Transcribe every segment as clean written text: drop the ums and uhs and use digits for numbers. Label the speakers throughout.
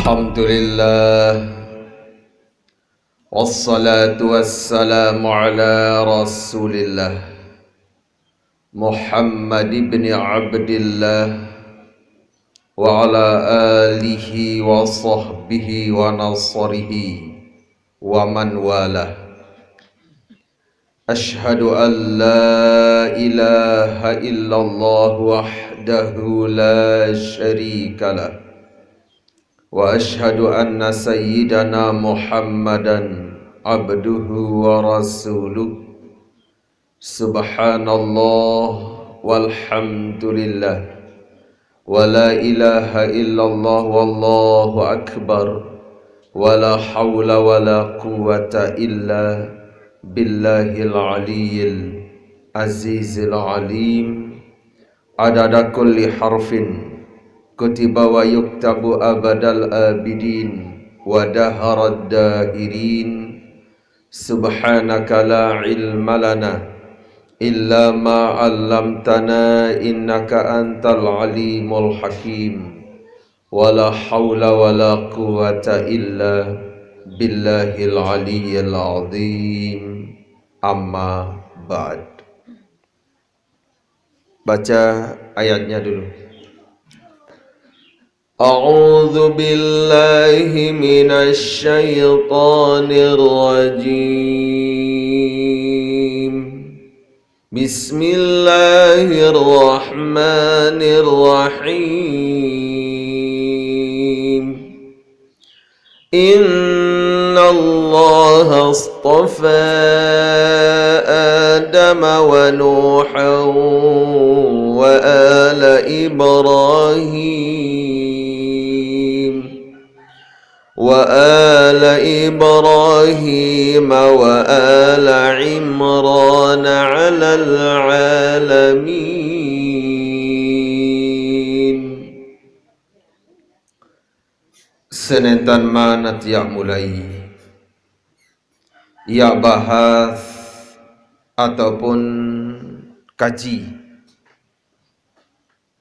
Speaker 1: Alhamdulillah, wassalatu wassalamu ala rasulillah Muhammad ibn Abdillah wa ala alihi wa sahbihi wa nasrihi wa man walah. Ashhadu an la ilaha illallah wahdahu la syarika lah, wa ashhadu anna sayyidana Muhammadan abduhu wa rasuluh. Subhanallah walhamdulillah wa la ilaha illallah wallahu akbar wa la hawla wa la quwwata illa billahil aliyyil azizil alim. Adada kulli harfin kutiba wa yuktabu abadal abidin wa daharad dahirin. Subhanaka la ilma lana illa ma 'allamtana innaka antal alimul hakim. Wa la hawla wa la quwwata illa billahil aliyyil azim. Amma ba'd. Baca ayatnya dulu. A'udzu billahi minasy syaithanir rajim. Bismillahirrahmanirrahim. Innallaha astafa Adama wa Nuhan wa ala Ibrahim wa ala Imran 'alal 'alamin. Senetan manat ya mulai ya bahas ataupun kaji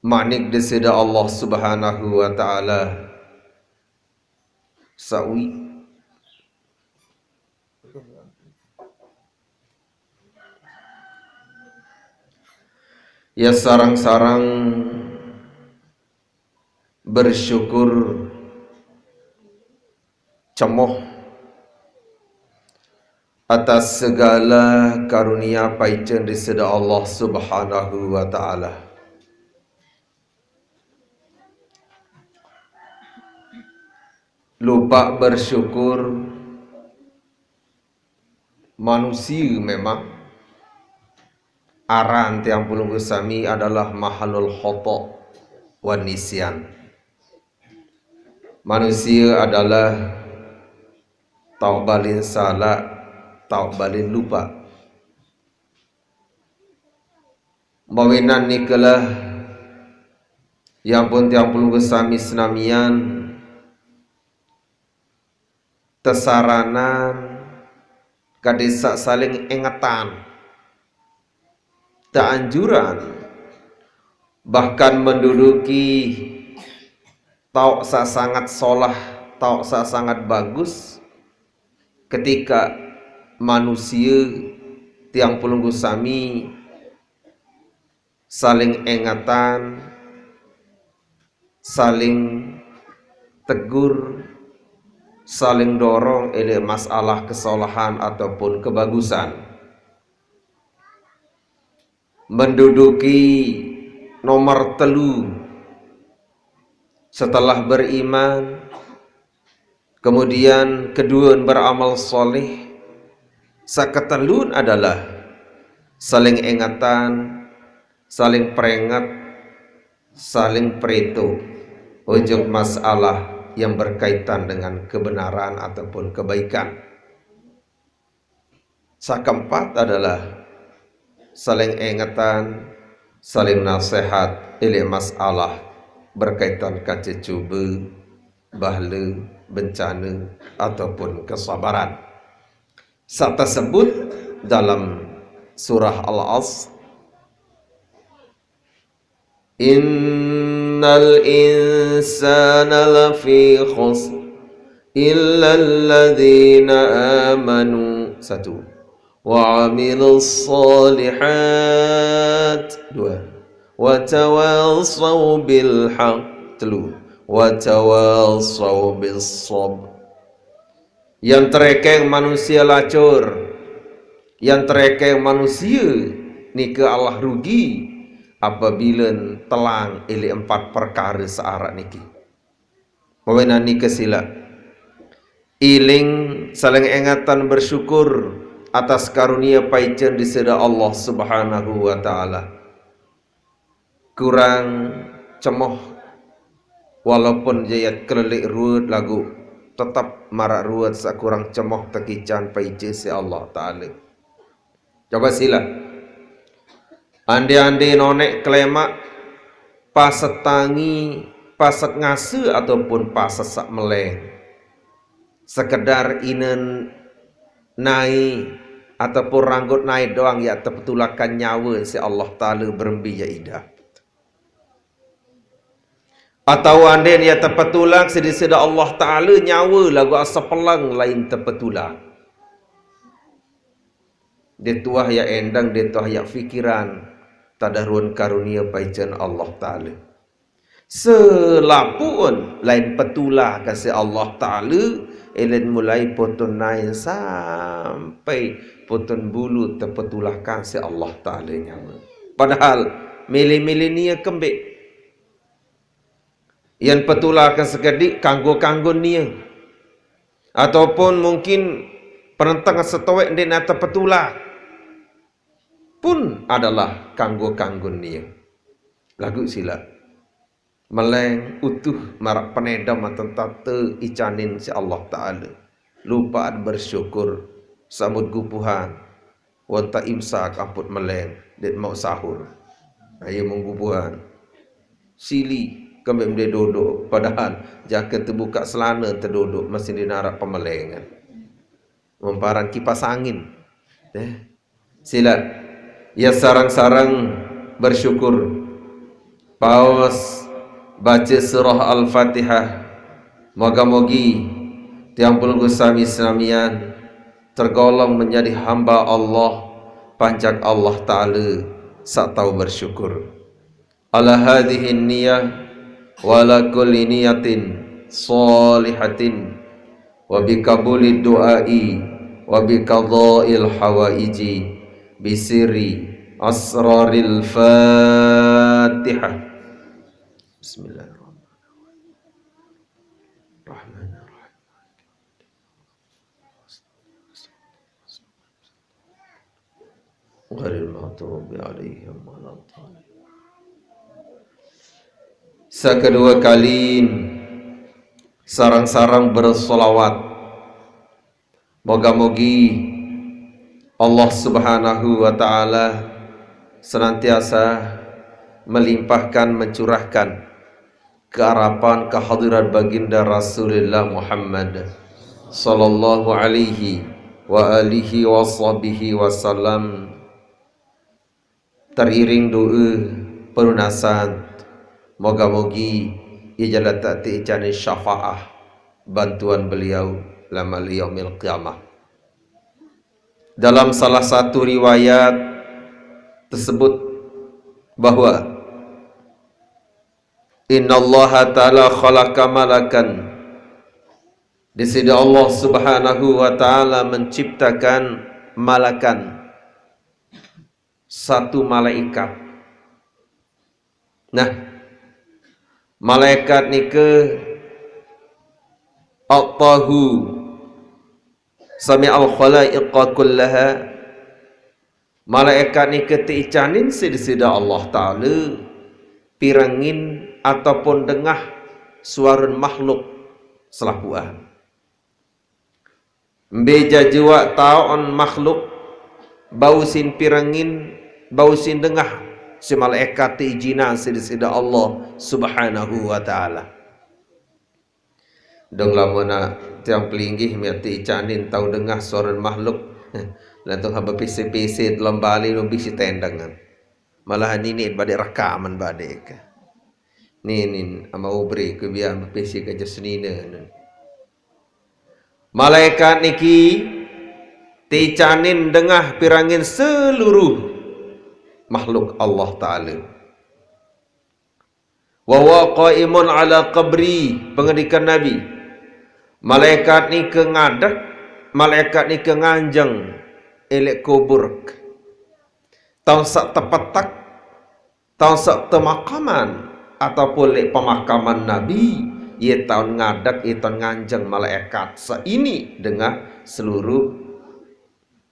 Speaker 1: manik deseda Allah Subhanahu wa taala sawi ya sarang-sarang bersyukur cemoh atas segala karunia paicen diseda Allah Subhanahu wa taala. Lupa bersyukur manusia memang aran tiang pulung sami adalah mahalul khata' wan nisyan. Manusia adalah tau balin salah, tau balin lupa. Mawinan nikalah yang pun tiang pulung sami senamian tesaranan kadisa saling ingatan, teanjuran, bahkan menduduki tau sangat solah, tau sangat bagus ketika manusia tiang pulunggu sami saling ingatan, saling tegur, saling dorong ele masalah kesalahan ataupun kebagusan. Menduduki nomor telu setelah beriman, kemudian kedua beramal soleh, saketelun adalah saling ingatan, saling peringat, saling preto ujung masalah yang berkaitan dengan kebenaran ataupun kebaikan. Sakeempat adalah saling ingatan, saling nasihat ilih masalah berkaitan kacecuba, bahala, bencana ataupun kesabaran. Saat tersebut dalam surah Al-Asr, innal insana lafi khusr illa alladhina amanu. Satu. Wa amilus solihat. Dua. Wa tawassaw bil haqq. Telu. Wa tawassaw bis sabr. Yang terekeng manusia lacur, yang terekeng manusia ni ke Allah rugi apabila telang ili 4 perkara searat niki. Mawana ni kesila iling saling ingatan bersyukur atas karunia paicen di sida Allah Subhanahu wa taala. Kurang cemoh walaupun jayat kelelik ruut lagu tetap marak ruut sakurang cemoh tekican paicen si Allah taala. Coba sila andi-andi nonek kelemak paset tangi, paset ngase ataupun paset sak meleng, sekedar inen naik ataupun ranggut naik doang ya terpetulakan nyawa si Allah Ta'ala berembi ya idah. Atau andi ya terpetulak sedih-sedih Allah Ta'ala nyawa lagu asa pelang lain terpetulak. Dia tuah ya endang, dia tuah ya fikiran tadarun karunia paicen Allah Ta'ala. Selapun lain petulah kasih Allah Ta'ala, elin mulai potun naik sampai potun bulu terpetulah kasih Allah Ta'ala nyawa. Padahal milih-milih niya kembik yang petulah kan sekedik kanggo-kanggo niya, ataupun mungkin penentang setowek dia nak terpetulah pun adalah kanggo-kanggo niya. Lagu sila meleng utuh marak penedam tentang icanin si Allah Ta'ala. Lupa bersyukur samud gupuhan wanta imsak amput meleng dan mau sahur. Ayo menggupuhan sili kembali dia duduk, padahal jaket terbuka selana terduduk masih dinarak pemelengan memparang kipas angin. Sila ya sarang-sarang bersyukur paus baca surah Al-Fatihah, moga-mogi tiampul gusami Islamian tergolong menjadi hamba Allah pancak Allah Ta'ala sak tahu bersyukur. Ala hadhihi niyah wala kulli niyatin salihatin wa bikabuli du'ai wa bikadha'il hawaiji bisiri asraril Fatihah. Bismillahirrahmanirrahim. Ghairil maghdubi alaihim waladdallin. Sekedua kali sarang-sarang bersolawat, moga-mogi Allah Subhanahu wa Ta'ala senantiasa melimpahkan, mencurahkan keharapan kehadiran baginda Rasulullah Muhammad sallallahu alaihi wa alihi wa sahbihi wasallam, teriring doa pelunasan. Moga-mogi ia jalan takti icani syafa'ah bantuan beliau lama yaumil qiyamah. Dalam salah satu riwayat tersebut bahwa innallaha ta'ala khalaqa malakan, di sini Allah Subhanahu wa ta'ala menciptakan malakan, satu malaikat. Nah, malaikat ni ke Allahu sami'al khalaiqa kullaha, malaikat ni ke tiicanin sida Allah Ta'ala pirangin ataupun dengah suara makhluk selapuan. Beja jua taon makhluk bau sin pirangin, bau sin dengah si malaikat ijinan sida Allah Subhanahu wa Ta'ala. Dong lamana tiang pelinggih miati icanin tau dengah suara makhluk lantung hamba pisi-pisi dalam bali lebih si tendangan malahan ini badai rekaman badai ke Nin ama ubri ke biar besi ke jasnina. Malaikat niki ticanin dengah pirangin seluruh makhluk Allah Ta'ala. Wa huwa qaimun ala qabri, pengendikan Nabi. Malaikat ni ke ngadak, malaikat ni ke nganjeng elek kubur. Tahu sak tepetak, tahu sak temakaman ataupun lek pemakaman Nabi, ia tahun ngadak, ia tahun nganjeng malaikat seini dengan seluruh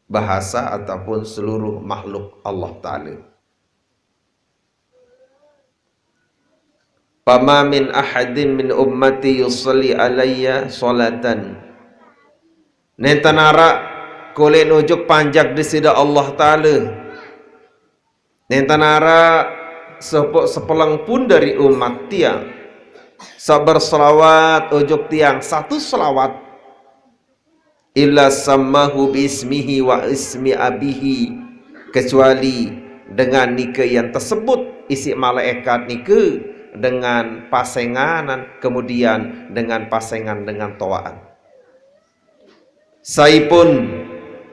Speaker 1: bahasa ataupun seluruh makhluk Allah Ta'ala. Fama min ahadin min ummati yusalli alayya salatan. Nentanara kulit nujuk panjak di sida Allah Ta'ala. Nentanara sepelang pun dari umat tiang sabar selawat ujuk tiang satu selawat illa sammahu bismihi wa ismi abihi, kecuali dengan nike yang tersebut isi malaikat nike dengan pasenganan, kemudian dengan pasengan dengan toaan. Saya pun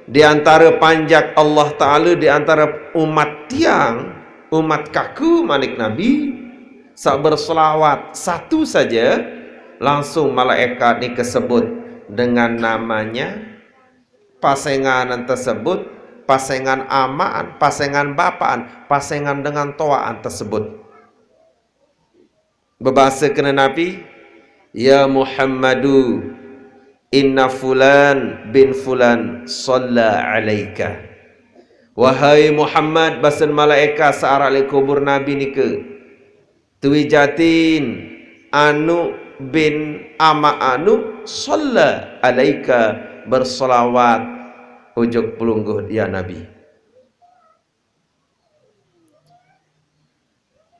Speaker 1: di antara panjak Allah Ta'ala, di antara umat tiang, umat kaku manik Nabi, sak berselawat satu saja, langsung malaikat ni kesebut dengan namanya, pasenganan tersebut, pasengan amaan, pasengan bapaan, pasengan dengan toaan tersebut. Berbahasa kena Nabi, ya Muhammadu, inna fulan bin fulan salla alaika. Wahai Muhammad, basan malaikat searah le kubur Nabi ni ke tuwijatin anu bin ama anu salla alaika, bersolawat ujuk pelungguh ya Nabi.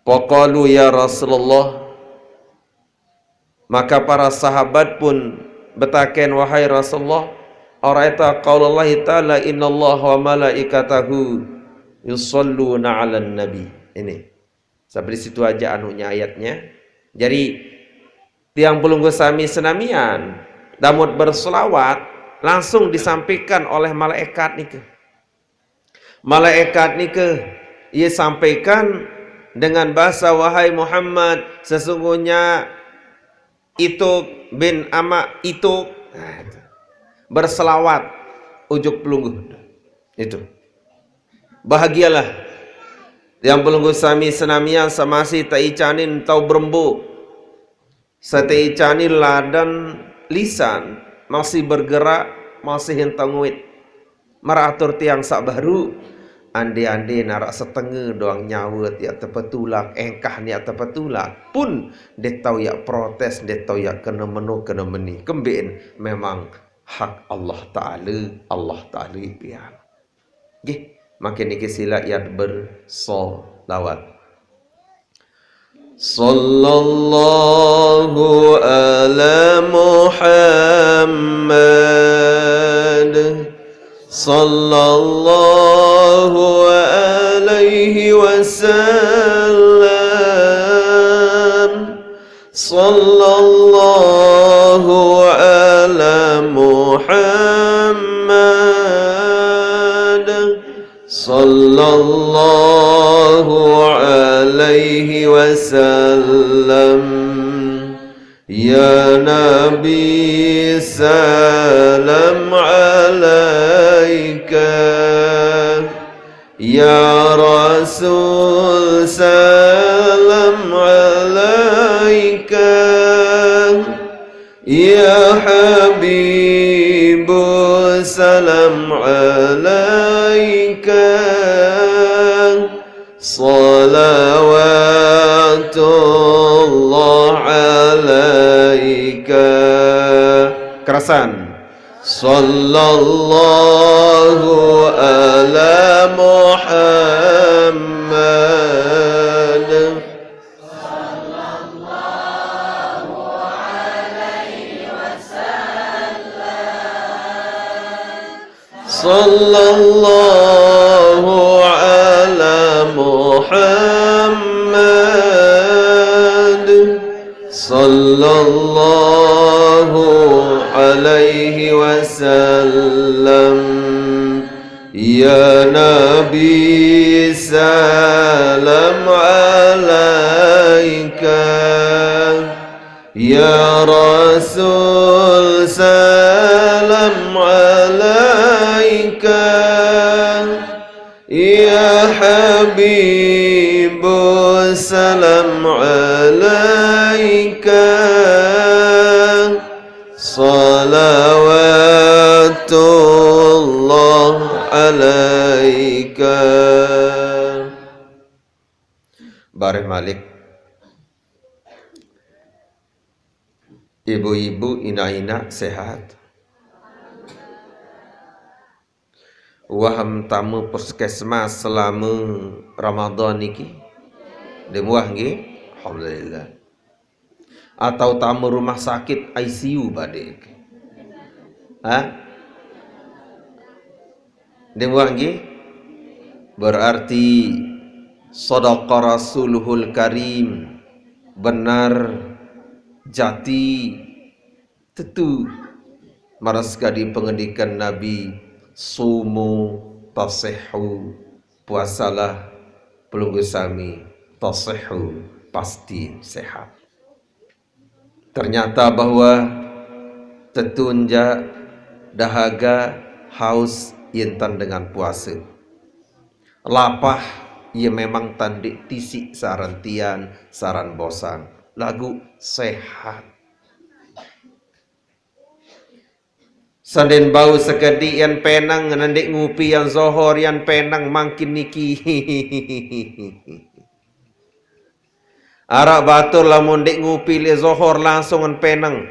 Speaker 1: Faqalu ya Rasulullah, maka para sahabat pun bertaken, wahai Rasulullah, araita qaulullah ta'ala innallaha wa malaikatahu yusalluna 'alan nabi. Ini sampai di situ aja anunya ayatnya. Jadi tiang pelunggu sami senamian damut berselawat langsung disampaikan oleh malaikat nike. Malaikat nike ia sampaikan dengan bahasa, wahai Muhammad, sesungguhnya itu bin ama itu berselawat ujuk pelungguh itu. Bahagialah yang pelungguh sami senamian samasi taicanin tau berembuk, sataicanin ladan lisan masih bergerak, masih hentangwit meratur tiang sak baru. Ande-ande narak setengah doang nyawa tiak terpetulak, engkah ni terpetulak pun dia tahu ya protes, dia tahu ya kena menu kena meni kembin memang hak Allah Ta'ala, Allah Ta'ala pian. Gih, makin ni sila yat bersolawat. Sallallahu ala Muhammad, sallallahu alaihi wasallam, sallallahu ala Muhammad, sallallahu alaihi wasallam. Ya Nabi salam alaika, ya Rasul salam alaika, ya Habibu salam alaika, salawatullah alaika. Kerasan. Sallallahu ala Muhammad, sallallahu alaihi wasallam, sallallahu ala Muhammad, sallallahu alaihi wasallam. Ya Nabi salam alaika, Ya Rasul salam alaika, Ya Habib salam alaika, salawatullah alaika. Bareng Malik. Ibu-ibu, ina-ina sehat. Waham tamu puskesmas selama Ramadan niki demuah nggih, alhamdulillah. Atau tamu rumah sakit ICU badek. Demuah nggih? Berarti sadaqa Rasuluhul Karim, benar jati tentu maras kadi pengendikan Nabi, sumu tasihhu, puasalah pelunggu sami, tasihhu, pasti sehat. Ternyata bahwa tetunja dahaga haus yentan dengan puasa. Lapah ia memang tandik tisik sarantian, saran bosan. Lagu sehat. Sanden bau sekedi yang penang nandik ngupi yang zohor yang penang makin niki. Arak batur lamun dek ngupi le zohor langsung an penang.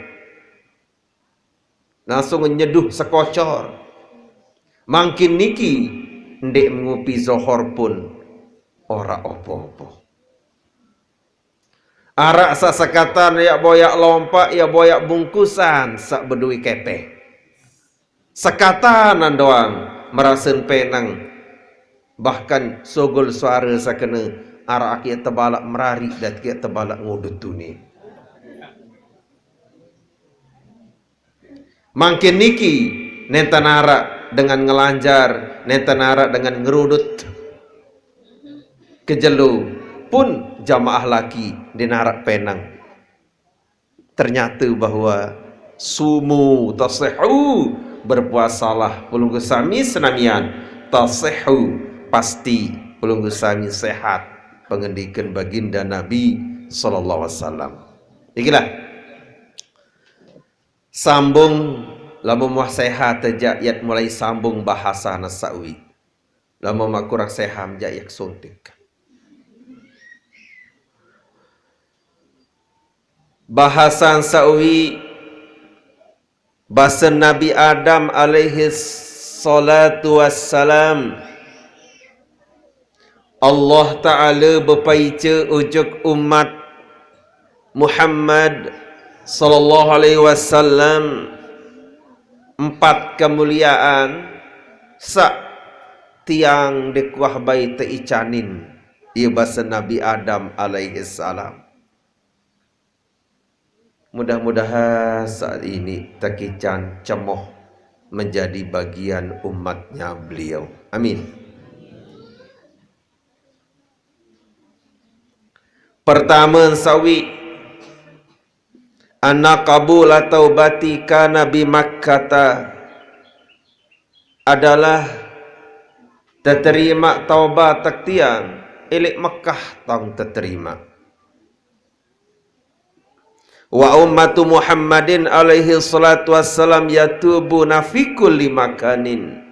Speaker 1: Langsung nyeduh sekocor. Makin niki ndek ngupi zohor pun ora opo-opo. Arak sak sekatan ya boyak lompak ya boyak bungkusan sak bedui kepe. Sekatanan doang merasen penang. Bahkan sogol suara sakena arak kia tebalak merari dan kia tebalak ngudut tuni. Makin niki nenten arak dengan ngelanjar, nenten arak dengan ngerudut. Kejelu pun jamaah laki di narak penang. Ternyata bahwa sumu tasihhu, berpuasalah pelunggu sami senamian, tasihhu pasti pelunggu sami sehat. Pengendikan baginda Nabi sallallahu alaihi wasallam. Ikilah sambung lamun muah sehat aja yat mulai sambung bahasa nasawi. Lamun mak kurang sehat ja yak suntik. Bahasan sawi bahasa Nabi Adam alaihi salatu wassalam. Allah Ta'ala berpaica ujuk umat Muhammad sallallahu alaihi wasallam 4 kemuliaan sak tiang dekuah bayi teicanin ia bahasa Nabi Adam alaihi salam. Mudah-mudahan saat ini takican cemoh menjadi bagian umatnya beliau. Amin. Pertama sawi anna qabula taubati kana bi Makkah adalah terima taubat tak tiang ilik Mekah tang terima. Wa ummatu Muhammadin alaihi salatu wassalam yatubuna fi kulli makanin.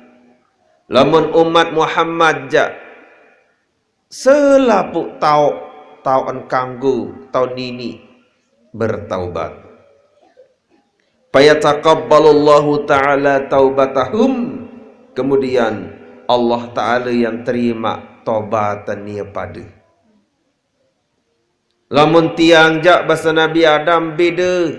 Speaker 1: Lamun umat Muhammad ja selapuk tauan kanggu tau nini bertaubat. Fayataqabbalullahu ta'ala taubatahum. Kemudian Allah Ta'ala yang terima taubatan dia pada. Lamun tiang jak bahasa Nabi Adam beda.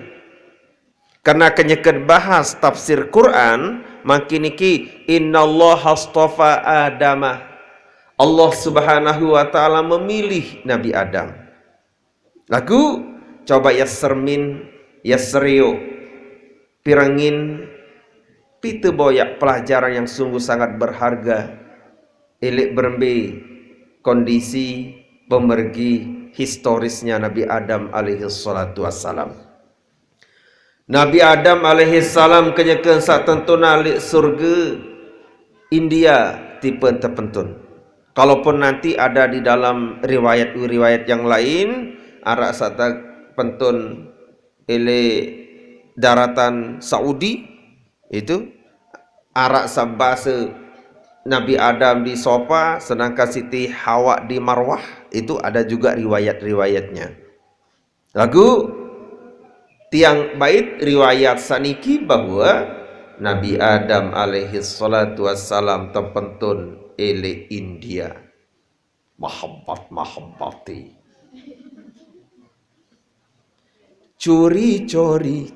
Speaker 1: Karena kenyeket bahas tafsir Quran, makin iki innallaha astafa Adama. Allah Subhanahu wa taala memilih Nabi Adam. Lagu coba yasermin yasrio pirangin pita boyak pelajaran yang sungguh sangat berharga elik berembe kondisi pemergi historisnya Nabi Adam alaihi salatu wassalam. Nabi Adam alaihi salam kenyakan sak tentuna alik surga India tipe terpentun. Kalaupun nanti ada di dalam riwayat yang lain arak sata pentun ele daratan Saudi itu arak sabase Nabi Adam di sofa sedangkan Siti Hawa di Marwah, itu ada juga riwayat-riwayatnya. Lagu tiang bait riwayat saniki bahwa Nabi Adam alaihi salatu wassalam terpentun ele India. Mahabbati. Curi-curi.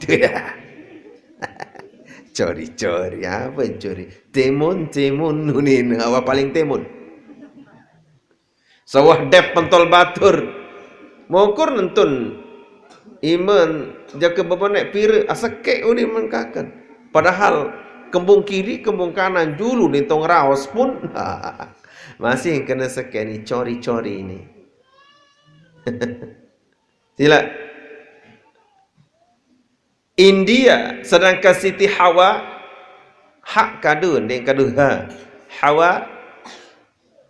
Speaker 1: Curi-curi, apa curi? Temun nunin, apa paling temun? Sawah dep pentol batur. Mokur nentun iman jaka bebenek pira asakek uni mengkakan. Padahal kembung kiri, kembung kanan dulu nintong raos pun masih kena sekek ni cori-cori ini. Sila India sedangkan Siti Hawa hak kadun dia kadun Hawa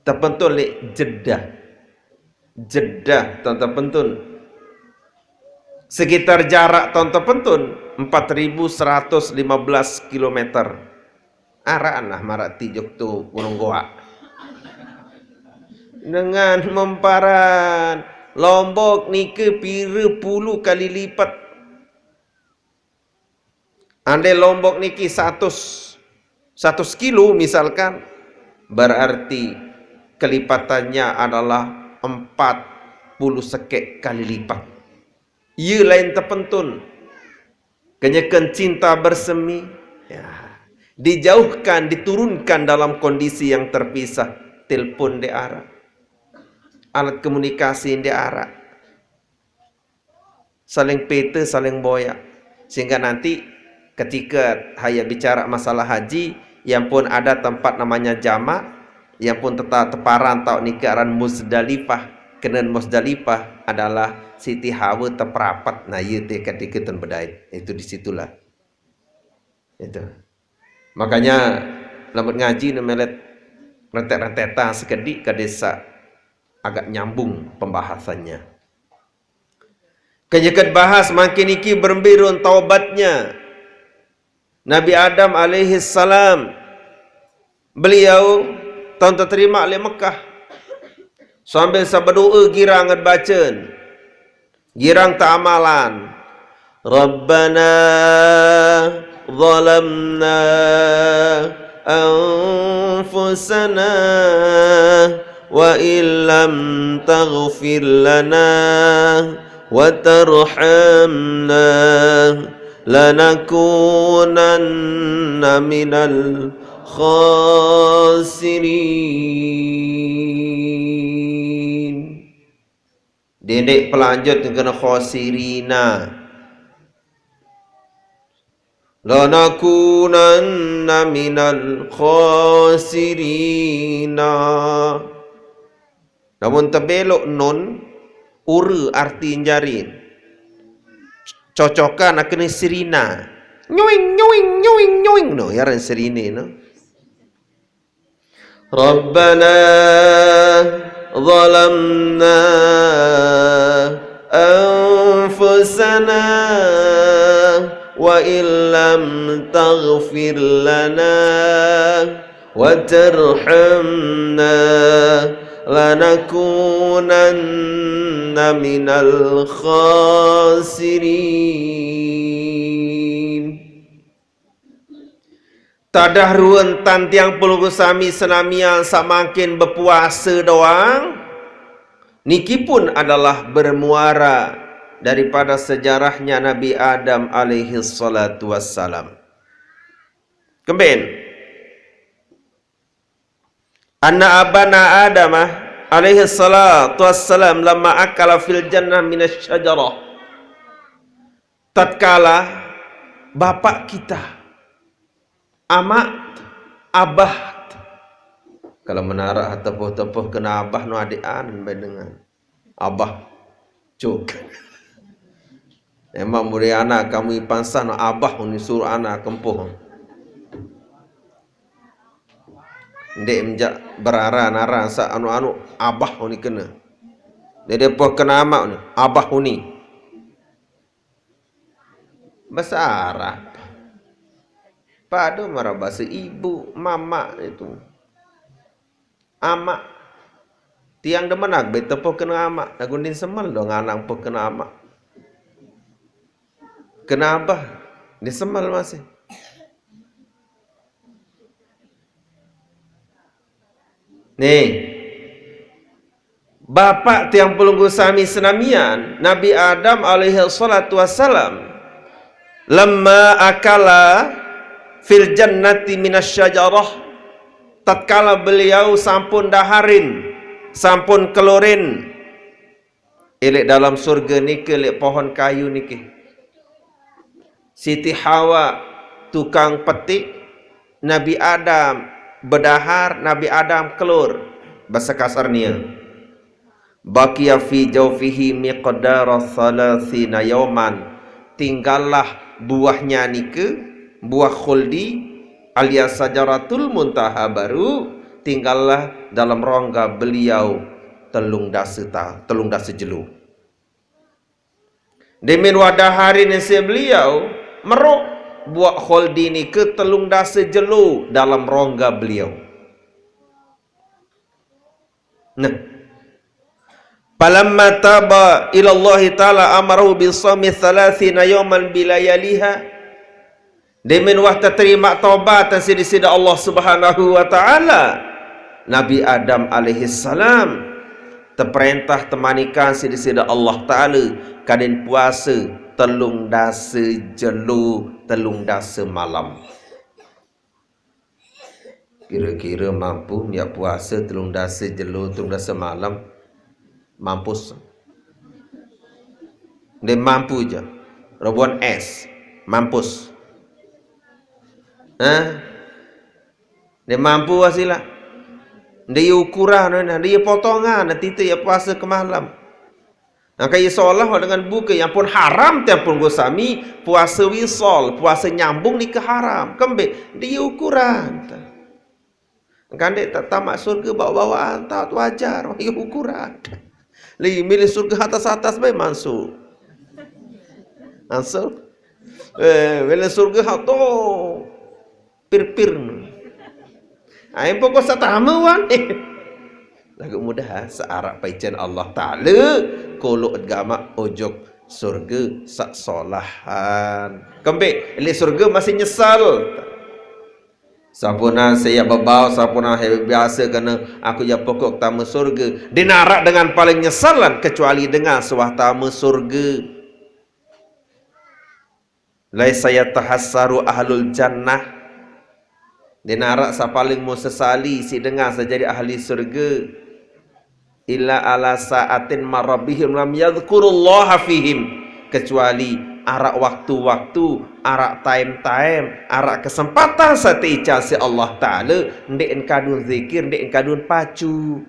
Speaker 1: terpentun le Jeddah tuan terpentun sekitar jarak tuan terpentun 4115 km araan lah marak tijuk tu Gunung Goa dengan memparan Lombok ni ke pira puluh kali lipat. Andai Lombok niki 100 kilo misalkan, berarti kelipatannya adalah 40 sekek kali lipat. Ia lain terpentun. Kenyakan cinta bersemi, ya, dijauhkan, diturunkan dalam kondisi yang terpisah. Telepon di arah, alat komunikasi di arah, saling peta, saling boyak, sehingga nanti ketika hanya bicara masalah haji, yang pun ada tempat namanya jamak, yang pun tetap teparan tau nikaran Muzdalifah, kenan Muzdalifah adalah Siti Hawa terperapat, nah ia ketika ten bedait, itu disitulah. Itu. Makanya lambat ngaji nemelet rentet-rentetan sekedik ke desa agak nyambung pembahasannya. Kenyakat bahas makin iki berembirun taubatnya Nabi Adam alaihi salam, beliau tahun terima oleh Mekah sambil berdoa girang bacaan girang ta'amalan Rabbana zalamna anfusana wa illam taghfir lana wa tarhamna lanakunanna minal khasirin. Dedek pelanjut kena khasirina. Lanakunanna minal khasirina. Namun terbelok nun uru arti jarin. Cocokan akan sirina. Nyuing no yaran sirine no. Rabbana zalamna anfusana wa illam taghfir lana wa tarhamna lanakunanna minal khasirin. Tadah ruan tantiang pelunggu sami senamian samakin berpuasa doang, niki pun adalah bermuara daripada sejarahnya Nabi Adam alaihi salatu wassalam. Kembali anna abana Adamah alaihi salatu wassalam lamma akala fil jannah minasy syajarah tatkala bapak kita, amat, abah, kalau menarak tepuh-tepuh kena abah no adian dengan abah cuk. Emang muri anak kami pansan no abah ni suruh anak kempuh. Ndek menjak berara nara sa anu abah ni kena. Dia depoh kena amak ni abah ni. Bahasa Arab. Pada marah bahasa ibu, mama itu. Amak. Tiang demenak betepoh kena amak. Nagundin semal dong anak po kena amak. Kena abah. Dia semal masih. Nih. Bapak tiang pelunggu sami senamian Nabi Adam alaihi salatu wassalam lamma akala fil jannati minasyajarah, tatkala beliau sampun daharin, sampun kelurin elek dalam surga niki elek pohon kayu niki. Siti Hawa tukang petik, Nabi Adam berdahar, Nabi Adam kelur. Bahasa kasarnya baqiya fi jawfihi miqdara 30 yawman, tinggallah buahnya nike, buah khuldi alias sajaratul muntaha baru tinggallah dalam rongga beliau telung dasa jelu. Demin wadah hari nasi beliau meruk buah khuldi nike telung dasa jelu dalam rongga beliau. Nah, falamma taba ila Allah taala amarahu bisami 30 yawman bilayaliha. Demin wah terima taubat sida Allah Subhanahu wa taala. Nabi Adam alaihi salam terperintah temanikan sida Allah taala kaden puasa telung dasa jelu, telung dasa malam. Kira-kira mampu ya puasa telung dasa jelu, telung dasa malam. Mampus. Dia mampu je. Robuan es. Mampus. Dia mampu wasilah. Dia ukuran. Dia potongan. Nanti ya puasa ke malam. Kaya seolah dengan buka yang pun haram tiap pun gosami. Puasa wisol. Puasa nyambung ni ke haram. Kembali. Dia ukuran. Kan dia tak tamat surga bawa-bawaan. Tak wajar. Dia ukuran. Li milih surga atas-atas baik masuk. Masuk. Milih surga tu pir-pir. Ai pokok satama wan. Lagu mudah searak paicen Allah Taala kolok agama ojok surga sak solahan. Kembali li surga masih nyesal. Sapuna saya babau, sapuna biasa kena aku ya pokok tamu surga. Dinarak dengan paling nyesalan kecuali dengan suah tamu surga. Laisa yatahassaru ahlul jannah. Dinarak sa paling mau sesali si dengar sejadi ahli surga. Illa ala sa'atin marabihim lam yadhkurullaha fihim, kecuali arak waktu-waktu, arak time-time, arak kesempatan setiap si Allah Ta'ala ndek kadun zikir, ndek kadun pacu.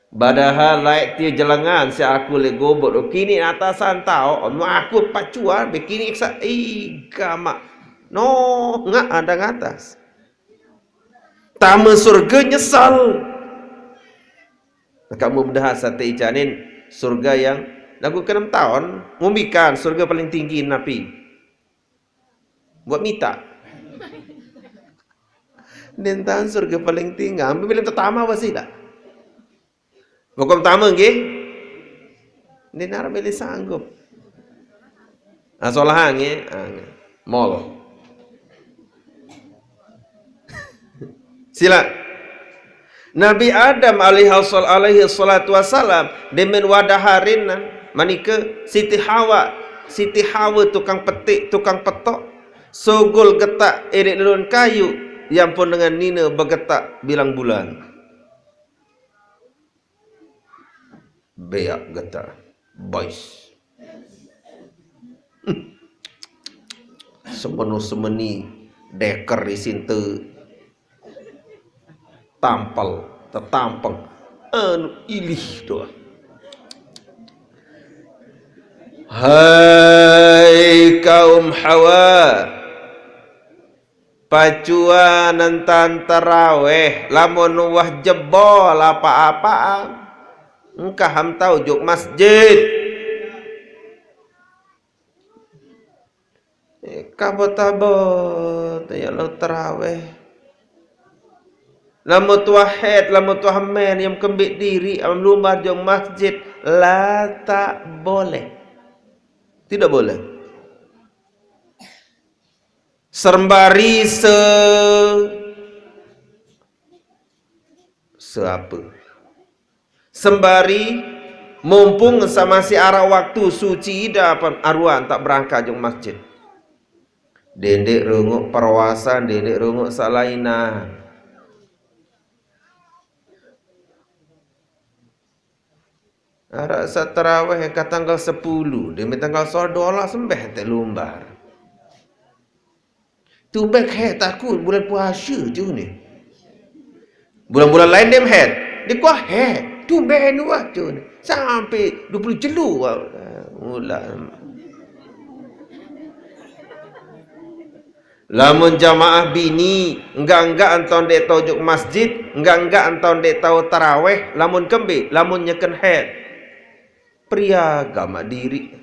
Speaker 1: Badahal laik tia jelangan si aku le gobot kini atasan tau aku pacuan begini eksa gamak no ngak ada atas tamu surga nyesal. Kamu mudah sate janin surga yang lagu ke 6 tahun ngumbikan surga paling tinggi Nabi buat minta dan surga paling tinggi ambil bilang pertama pasti tak bukan pertama nggih dia nak boleh sanggup solahan nggih mall sila Nabi Adam alaihi salatu wassalam demen wadaharin manika Siti Hawa tukang petik, tukang petok sogol getak erik lelun kayu yang pun dengan nina bergetak bilang bulan beak getak boys semeni deker di situ tampal tertampang ilih doa. Hai kaum Hawa, pacuan nantan taraweh lamun wah jebol apa-apa engkah ham tahu juk masjid kabot-abot ya lo taraweh lamun tuahed lamun tuamen yang kembik diri am lumbar jong masjid la tak boleh. Tidak boleh. Sembari apa? Sembari mumpung sama si arah waktu suci dapat aruan tak berangkat jong masjid. Dendek runguk perwasan, dendek runguk salainan. Arak sataraweh ke tanggal 10, demi tanggal 12 sembeh tak lumbar. Tu baik head takut bulan puasa je ni. Bulan-bulan lain dem head. Dia kuah head. Tu baik ni wah je ni. Sampai 20 jelu mula. Lamun jamaah bini, enggak anton dek tahu masjid, enggak anton dek tahu taraweh, lamun kembe, lamun nyeken head. Pria agama diri.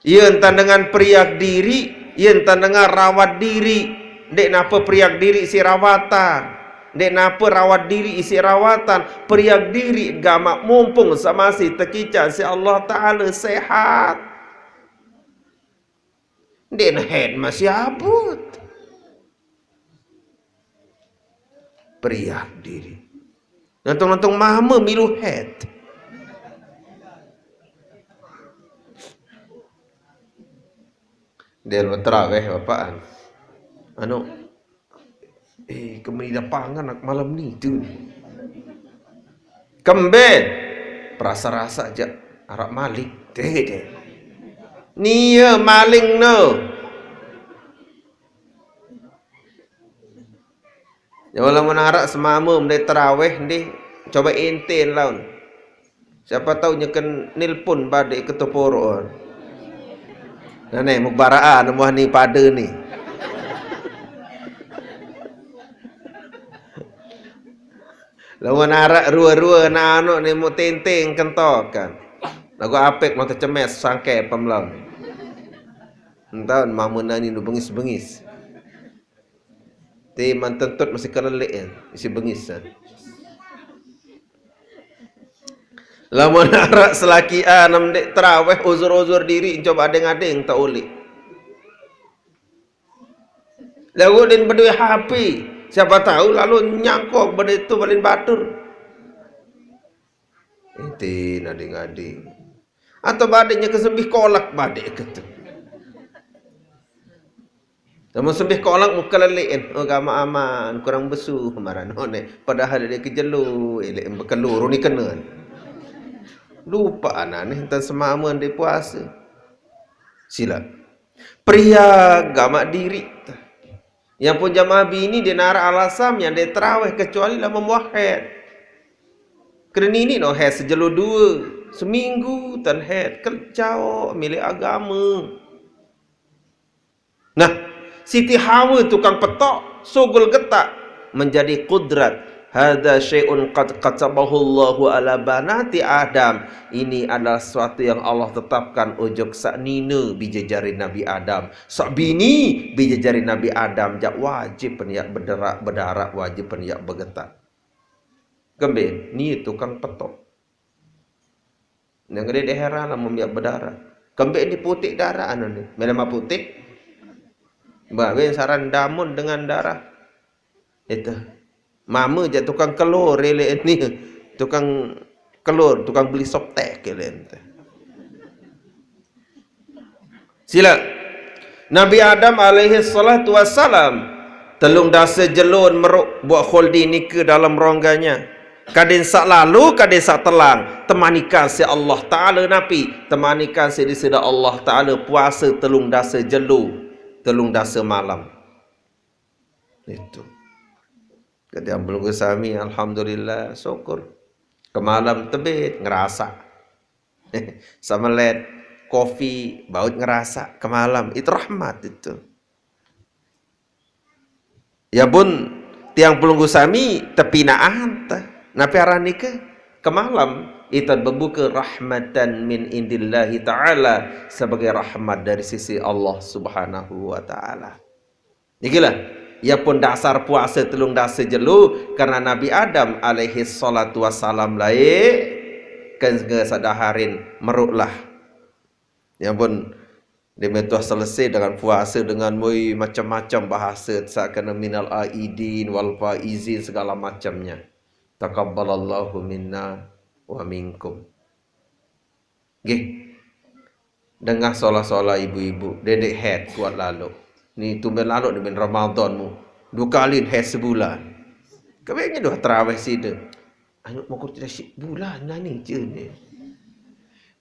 Speaker 1: Ia entah dengan priak diri, ia entah dengan rawat diri. Dek napa priak diri isi rawatan, dek napa rawat diri isi rawatan. Priak diri agama mumpung sama si tekica si Allah Ta'ala sehat. Dek na head masih abut. Priak diri. Nantong-nantong mama milu head. Dia taraweh bapaan. Kemeni lapangan nak malam ni tu. Kembel perasa-rasa aja Arab malik deh. Nia maling no. Janganlah menarak semama mendek taraweh ni coba enten laun. Siapa tahu nyekan nilpun badek keteporon. Nah ni mukbaraan muah ni pada ni. Lawan arak rua-rua na anak ni mu tenteng kentokan. Lagu apek mau tercemes sangke pemlaun. Entah mamuna ni nu bengis-bengis. Ti mantentut masih kelelek ya, masih bengis. Lamun arak selaki anam dek terawih uzur-uzur diri coba adeng-adeng tak boleh. Lalu din berdua HP, siapa tahu lalu nyangkok benda itu balin batur. Itu adeng-adeng. Atau badeknya kesembih kolak badek ketu. Namun sembih kolak muka lelein, agama aman, kurang besu kemarin. Padahal dia kejelu, elek berkelur ni kena. Lupa anak ni tentang semaman dia puasa. Sila. Pria agama diri. Yang pun jamaah bini dia narak alasam yang dia terawih kecuali lah memuahid. Kerana ini no head sejelu 2 seminggu tan head kerjau milik agama. Nah, Siti Hawa tukang petok sogol getak menjadi kudrat. Hadza syai'un qad katabahu Allahu ala banati Adam. Ini adalah sesuatu yang Allah tetapkan ujug sak nina bijajari Nabi Adam. Sak bini bijajari Nabi Adam jak wajib peniak berdarah wajib peniak bergetak. Kembali ni tukang petok. Yang dia heran lah membiak berdarah. Kembali diputik darah anu ni. Memang putik. Bahagian saran damun dengan darah. Itu. Mama je tukang kelur relek ni. Tukang kelur, tukang beli soptek kelen. Sila. Nabi Adam alaihi salatu wassalam telung dasa jelun meruk buat khuldi ni ke dalam rongganya. Kadin sak lalu, kadin sak telang. Temanikan si Allah Ta'ala Nabi. Temanikan si disida Allah Ta'ala puasa telung dasa jelu, telung dasa malam. Itu. Ketika belum sami, alhamdulillah, syukur. Kemalam tebit ngerasa. Sama led kopi baut ngerasa kemalam. Itu rahmat itu. Ya bun, tiang pelunggu sami tepinaan tah. Napi arah nikah kemalam itu berbuka rahmatan min indillahi ta'ala, sebagai rahmat dari sisi Allah Subhanahu wa ta'ala. Inilah ya pun dasar puasa telung dasa jelu, karena Nabi Adam alaihi salatu wassalam laik kan sadaharin meruklah. Ya pun dimetuah selesai dengan puasa dengan macam-macam bahasa, sakana minal aidin wal faizin, segala macamnya. Taqabbalallahu minna wa minkum. Gih. Dengar solah-solah ibu-ibu, dedek head kuat lalu. Ni tumben lalu dengan Ramadanmu. 2 kali head sebulan. Kebaikannya dah terawih sida. Ayo mau tidak syik bulan ni je ni.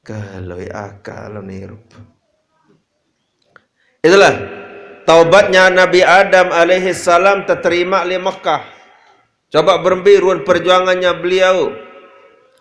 Speaker 1: Kalau akal ni rupa. Itulah taubatnya Nabi Adam alaihi salam terterima di Mekah. Coba berembi ruang perjuangannya beliau.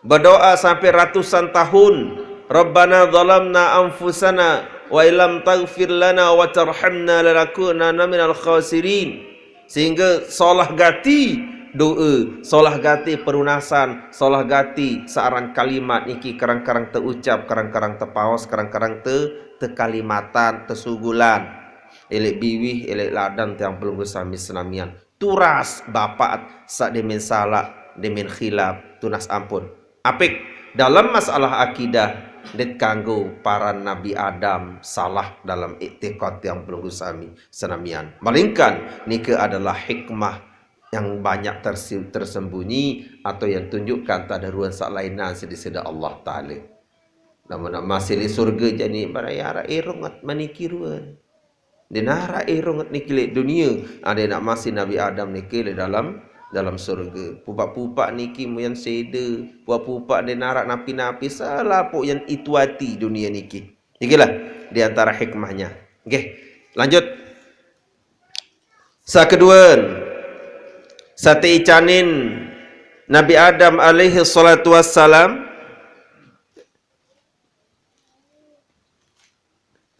Speaker 1: Berdoa sampai ratusan tahun. Rabbana zalamna anfusana wa illam taghfir lana wa tarhamna lanakunanna minal khasirin. Sehingga solah gati doa, solah gati perunasan, solah gati searan kalimat niki karang-karang terucap, karang-karang tepaos, karang-karang kalimatan, tesugulan. Elek biwih, elek ladan tiang belum bersami senamian. Turas bapak sak demin salah, demin khilaf, tunas ampun. Apik dalam masalah akidah det kanggo para Nabi Adam salah dalam iktikad yang belum sami senamian. Malingkan nika adalah hikmah yang banyak tersembunyi atau yang tunjukkan tak ada ruang sak lainan sedisida Allah Ta'ala. Namun masih di surga jadi barayara irungat manikiruan. Dinara irungat nikili dunia. Ada nak masih Nabi Adam nikili dalam surga. Pupak-pupak niki yang seda, pupak-pupak dia narak napi-napi salah pun yang itu hati dunia niki. Inilah di antara hikmahnya. Okey, lanjut. Sakeduan, sate icanin Nabi Adam alaihi salatu wassalam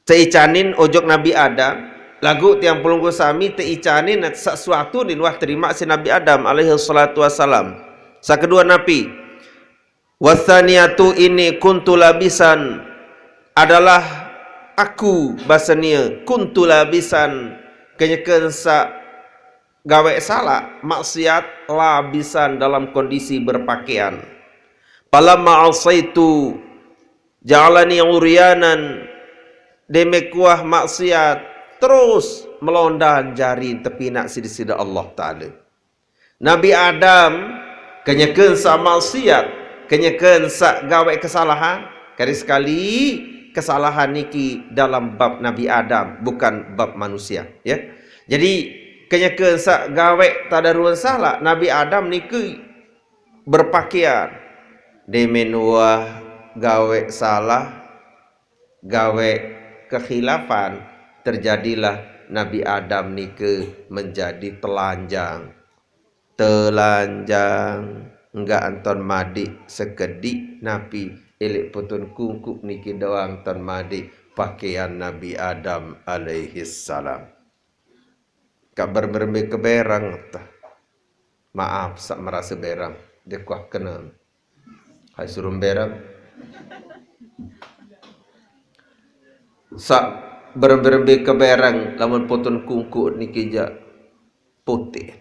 Speaker 1: teicanin ojok Nabi Adam lagu tiang pelunggu sami teicanin sesuatu di luar terima si Nabi Adam alaihi salatu wassalam. Sakedua Nabi wasaniatu ini kuntu labisan adalah aku basania kuntu labisan kenyakan sa gawe salah maksiat labisan dalam kondisi berpakaian. Palamma asaitu ja'alani uryanan demekuah maksiat terus melondan jari tepi nak sida Allah Ta'ala. Nabi Adam kenyakan sa maksiat, kenyakan sa gawe kesalahan, kali sekali kesalahan niki dalam bab Nabi Adam bukan bab manusia ya. Jadi kenyakan sa gawe tak ada ruang salah Nabi Adam niki berpakaian demenuah gawe salah gawe kekhilafan, terjadilah Nabi Adam nike menjadi telanjang enggak anton madi sekedik Nabi elek putun kungkuk niki doang ton madi pakaian Nabi Adam alaihi salam. Kabar berembe keberang tah. Maaf sak merasa berang dekuah kena hai suruh berang sak berembe keberang lamun potun kungku niki ja putih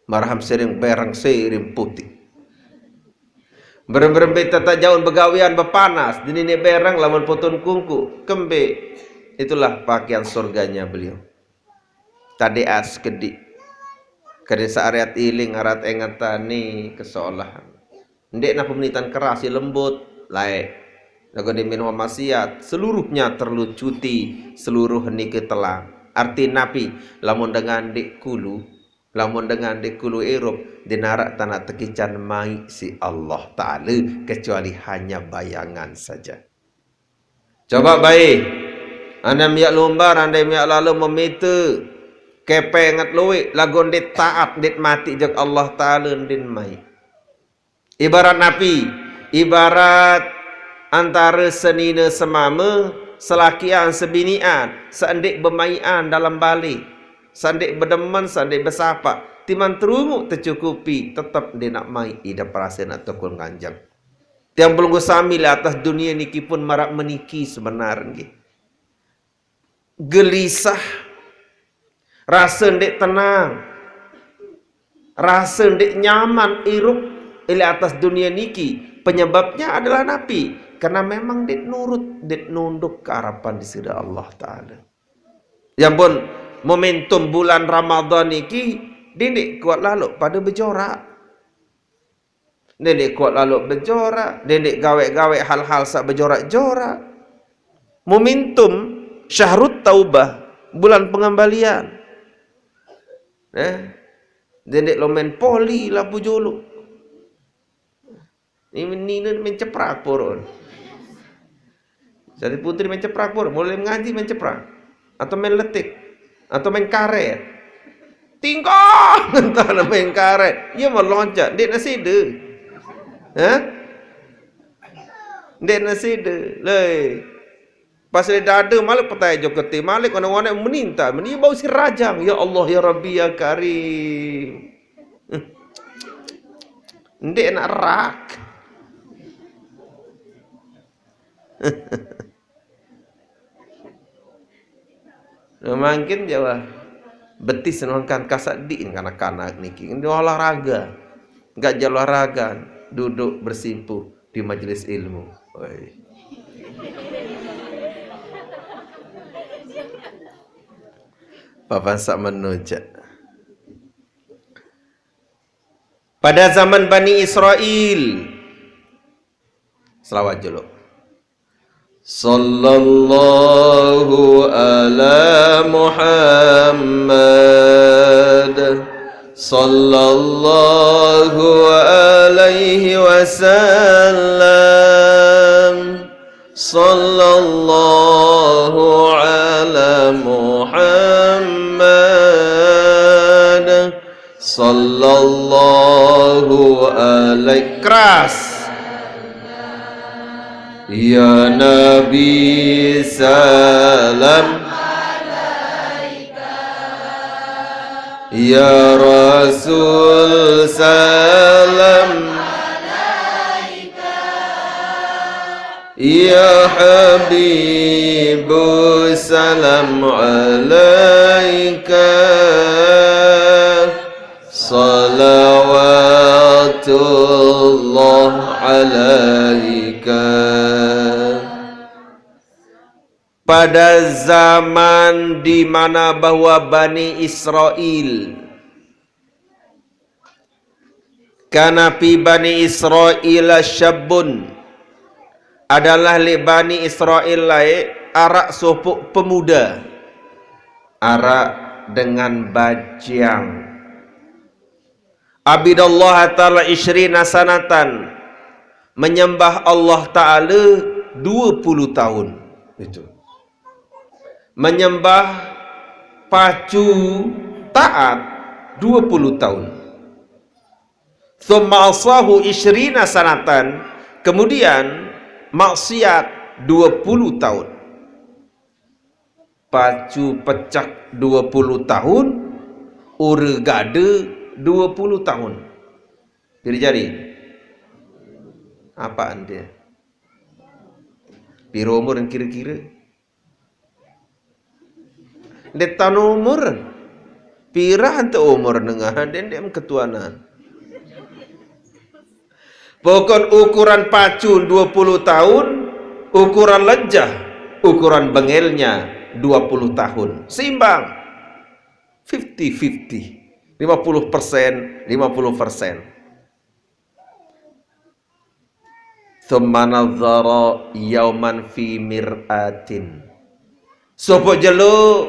Speaker 1: marham sering berang sering putih berembe tata jauh begawian bepanas dini ni berang lamun potun kungku kembe itulah pakaian surganya beliau tadi as kedik kade saariat iling arat engatani kesolahan ndek na pemenitan keras lembut lae lagu diminum maksiat seluruhnya terlucuti seluruh niki telang arti napi lamun dengan dik kulu Lamun dengan dikulu Eropa dinarak tanah tekican mai si Allah Ta'ala kecuali hanya bayangan saja. Coba baik. Anda miak lumbar, anda miak lalu memita kepengat luik lagun dit taat dit mati jak Allah Ta'ala din mai. Ibarat napi, ibarat antara senina semama, selakian sebinian, seandik bermaian dalam balik. Sandik berdeman, sandik bersapa. Timan terunguk tercukupi. Tetap dia nak mai. Ida perasaan atau kul nganjang. Tiang belum sambil atas dunia niki pun marak meniki sebenarnya. Gelisah. Rasa ndik tenang. Rasa ndik nyaman. Irup. Ili atas dunia niki. Penyebabnya adalah napi. Karena memang ndik nurut. Ndik nunduk ke harapan di sisi Allah Ta'ala. Yang pun momentum bulan Ramadan niki dindik kuat lalu pada berjorak. Dindik kuat lalu berjorak, dindik gawe-gawe hal-hal sak berjorak-jorak. Momentum Syahrut Taubah, bulan pengembalian. Dindik lo main poli lapu jolo. Ini menceprak purun. Jadi putri menceprak purun, mulai mengaji menceprak atau main letik. Atau main karet. Tingkong entah main karet. Ia mau loncat. Dek nasi de. Dek nasi de. Lei. Pas dia dada malik petai joketi. Malik orang-orang meninta. Ini bau si rajang. Ya Allah ya Rabbi ya Karim. Dek nak rak. Mungkin Jawa betis nongkan kasat din kanak-kanak niki. Ini olahraga. Enggak jalan olahraga, duduk bersimpuh di majelis ilmu. Oi. Papan sak menujak. Pada zaman Bani Israel. Selawat dulu. Sallallahu ala Muhammad Sallallahu alaihi wasallam Sallallahu ala Muhammad Sallallahu alaihi keras Ya Nabi salam Ya Rasul salam Ya Habibu salam alaika Salawatullah alaika. Pada zaman di mana bahwa Bani Israel kana fi Bani Israel syabun adalah li Bani Israel lai arak sopuk pemuda arak dengan bajang abidallah ta'ala isyrina sanatan menyembah Allah Ta'ala 20 tahun itu menyembah pacu taat 20 tahun. Thumma asahu isyrina sanatan, kemudian maksiat 20 tahun. Pacu pecak 20 tahun, urgade 20 tahun. Jadi apaan dia? Piro umur yang kira-kira? Detan umur pirah ante umur nengah den dem ketuanan. Pokok ukuran pacu 20 tahun, ukuran lejah, ukuran bengelnya 20 tahun. Seimbang. 50-50. 50%, 50%. Thumma nadhara yauman fi mir'atin. Sopo jelo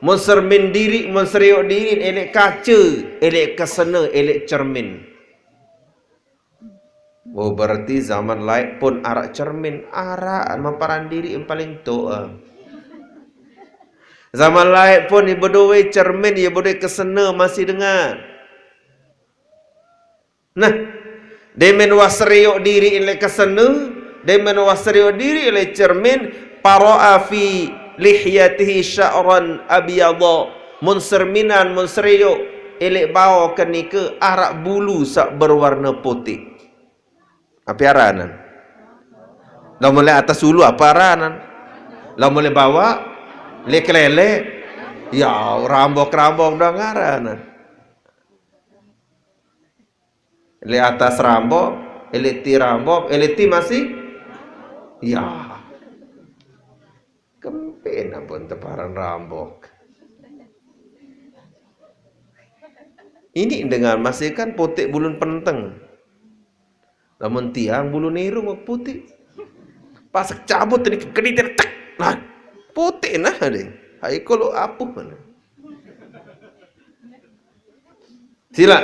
Speaker 1: mun cermin diri, mun seriuk diri, elek kaca, elek kesena, elek cermin. Oh berarti zaman lain pun arak cermin, arak mamparan diri yang paling tua. Zaman lain pun ibu doi cermin, ibu doi kesena masih dengar. Nah, demen wasriuk diri elek kesena, demen wasriuk diri elek cermin, para'a fi lihyatihi sya'ran abyadha, mun cerminan mun seriuk elek bawa kenika arak bulu sak berwarna putih. Apa aranan? Lah mulai atas ulu apa aranan? Lah mulai bawa lek-lele ya rambok-rambok dah ngaranan. Le atas rambok, eliti rambok, eliti masih ya. Kempen pun teparan rambok. Ini dengan masih kan putih bulun penteng. Lamun tiang bulu nirung putih. Pas cabut tadi kedit tek. Nah, putih nah deh. Hai kalau apuh mana. Sila.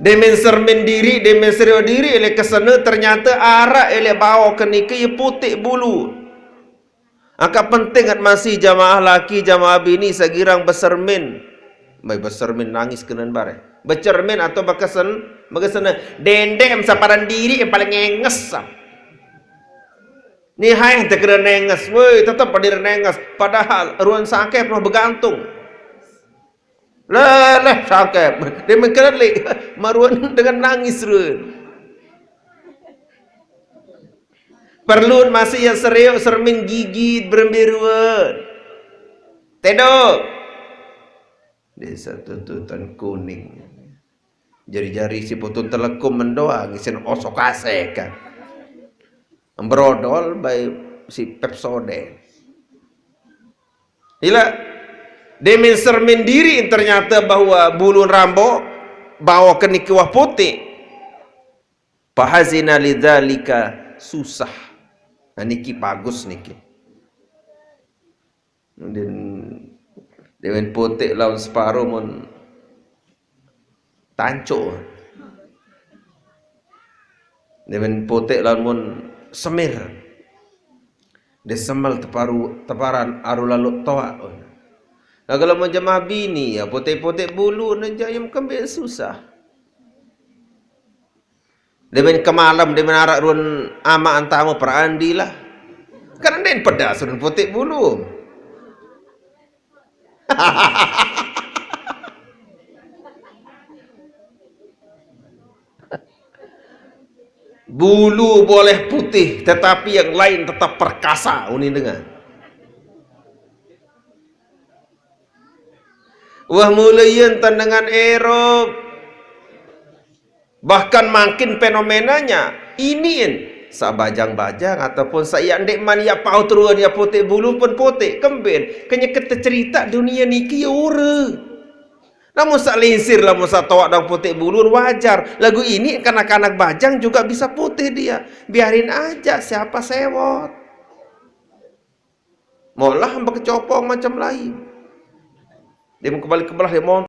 Speaker 1: Demen cermin diri, demen seriuk diri ele kesana ternyata arak ele bawa kenika ye putih bulu. Angka penting kat masih jamaah laki, jamaah bini segirang bersermin. Baik bersermin nangis kenan bare. Bercermin atau berkesana dendem saparan diri yang paling ngenges. Ni hai terkena nenges, woi tetap pada nenges. Padahal ruang sakit mah bergantung. Lah sakit. Dia mengkelek maruan dengan nangis ruang. Perlu masih yang seriuk sermin gigit berembiruan. Tedok. Desa tuntutan kuning. Jari-jari si putun telekum mendoa ngisin osok asek kan. Brodol by si Pepsodent. Ila demen cermin diri ternyata bahwa bulu rambut bawa ke nikiwah putih. Fahazina lidzalika susah. Nah niki bagus niki. Dan demen putih lawan separuh mun tancuk. Demen putih lawan mun semir. Desemel teparan aru lalu toa. Nah kalau mau jemaah bini ya putih-putih bulu nejayam kembali susah. Demen kemalam demen arak ruan ama antamu perandi lah. Kan den pedas ruan putih bulu. Bulu boleh putih tetapi yang lain tetap perkasa uni dengan. Wah mulayan dengan Eropa. Bahkan makin fenomenanya ini sabajang-bajang ataupun saya ndek man ya pau turuan ya putih bulu pun putih kemben kenya kita cerita dunia niki ya ora. Namun sak linsir lah musa tawak dan putih bulu wajar. Lagu ini kanak-kanak bajang juga bisa putih dia. Biarin aja siapa sewot. Maulah hamba kecopong macam lain. Dia mau kembali ke belah dia mau